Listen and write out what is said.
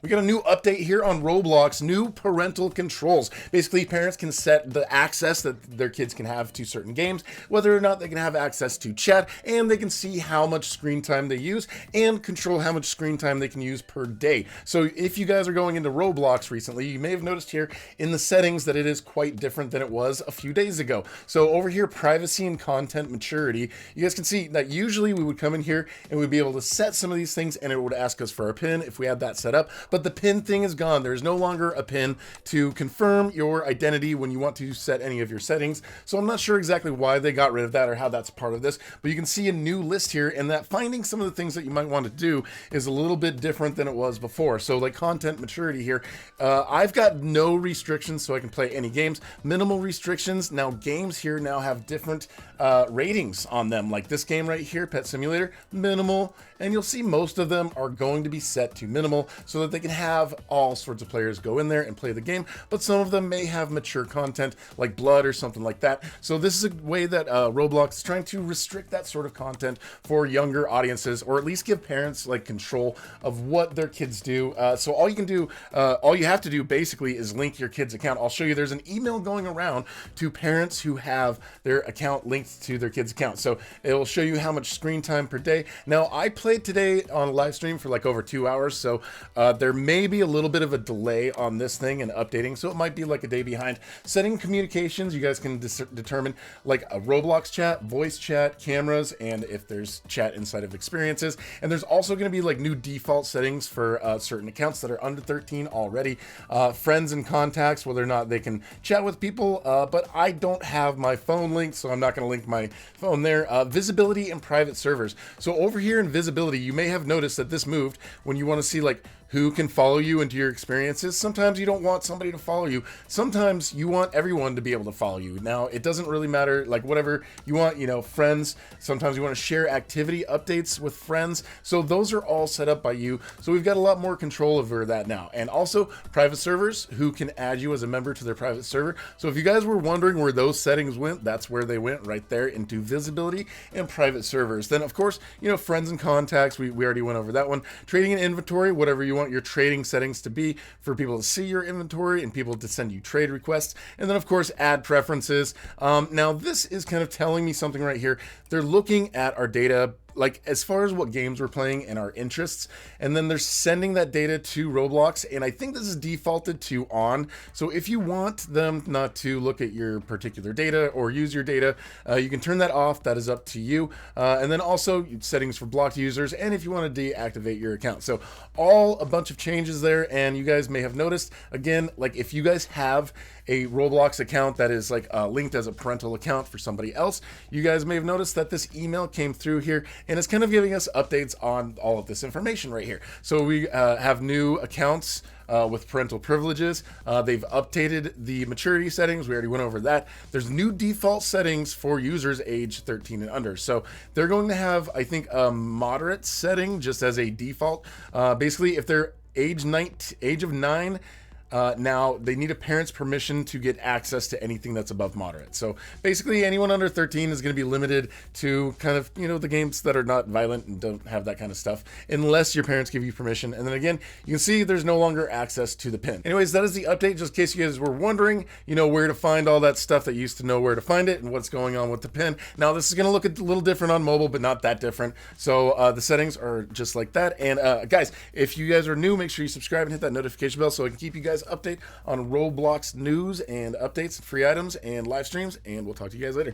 We got a new update here on Roblox, new parental controls. Basically, parents can set the access that their kids can have to certain games, whether or not they can have access to chat, and they can see how much screen time they use and control how much screen time they can use per day. So if you guys are going into Roblox recently, you may have noticed here in the settings that it is quite different than it was a few days ago. So over here, privacy and content maturity, you guys can see that usually we would come in here and we'd be able to set some of these things and it would ask us for our PIN if we had that set up. But the PIN thing is gone. There's no longer a PIN to confirm your identity when you want to set any of your settings. So I'm not sure exactly why they got rid of that or how that's part of this, but you can see a new list here, and that finding some of the things that you might want to do is a little bit different than it was before. So like content maturity here, I've got no restrictions so I can play any games. Minimal restrictions. Now games here now have different ratings on them. Like this game right here, Pet Simulator, minimal, and you'll see most of them are going to be set to minimal so that they can have all sorts of players go in there and play the game, but some of them may have mature content like blood or something like that. So this is a way that Roblox is trying to restrict that sort of content for younger audiences, or at least give parents like control of what their kids do. So all you have to do basically is link your kid's account. I'll show you, there's an email going around to parents who have their account linked to their kid's account. So it will show you how much screen time per day. Now I played today on a live stream for like over 2 hours, so there may be a little bit of a delay on this thing and updating, so it might be like a day behind. Setting communications, you guys can determine like a Roblox chat, voice chat, cameras, and if there's chat inside of experiences. And there's also going to be like new default settings for certain accounts that are under 13 already. Friends and contacts, whether or not they can chat with people, but I don't have my phone linked, so I'm not going to link my phone there. Visibility and private servers. So over here in visibility, you may have noticed that this moved when you want to see like who can follow you into your experiences. Sometimes you don't want somebody to follow you. Sometimes you want everyone to be able to follow you. Now, it doesn't really matter, like whatever you want, you know, friends. Sometimes you want to share activity updates with friends. So those are all set up by you. So we've got a lot more control over that now. And also private servers, who can add you as a member to their private server. So if you guys were wondering where those settings went, that's where they went, right there into visibility and private servers. Then of course, you know, friends and contacts, we already went over that one. Trading and inventory, whatever you want your trading settings to be for people to see your inventory and people to send you trade requests. And then of course, ad preferences. Now this is kind of telling me something right here. They're looking at our data, like as far as what games we're playing and our interests, and then they're sending that data to Roblox, and I think this is defaulted to on. So if you want them not to look at your particular data or use your data, you can turn that off. That is up to you. And then also settings for blocked users, and if you want to deactivate your account. So all a bunch of changes there, and you guys may have noticed, again, like if you guys have a Roblox account that is like linked as a parental account for somebody else, you guys may have noticed that this email came through here, and it's kind of giving us updates on all of this information right here. So we have new accounts with parental privileges. They've updated the maturity settings. We already went over that. There's new default settings for users age 13 and under. So they're going to have, I think, a moderate setting just as a default. Basically, if they're age of 9, now they need a parent's permission to get access to anything that's above moderate. So basically anyone under 13 is going to be limited to kind of, you know, the games that are not violent and don't have that kind of stuff, unless your parents give you permission. And then again, you can see there's no longer access to the PIN. Anyways, that is the update, just in case you guys were wondering, you know, where to find all that stuff that you used to know where to find it and what's going on with the PIN. Now this is going to look a little different on mobile, but not that different. So the settings are just like that. And guys, if you guys are new, make sure you subscribe and hit that notification bell so I can keep you guys update on Roblox news and updates, free items, and live streams, and we'll talk to you guys later.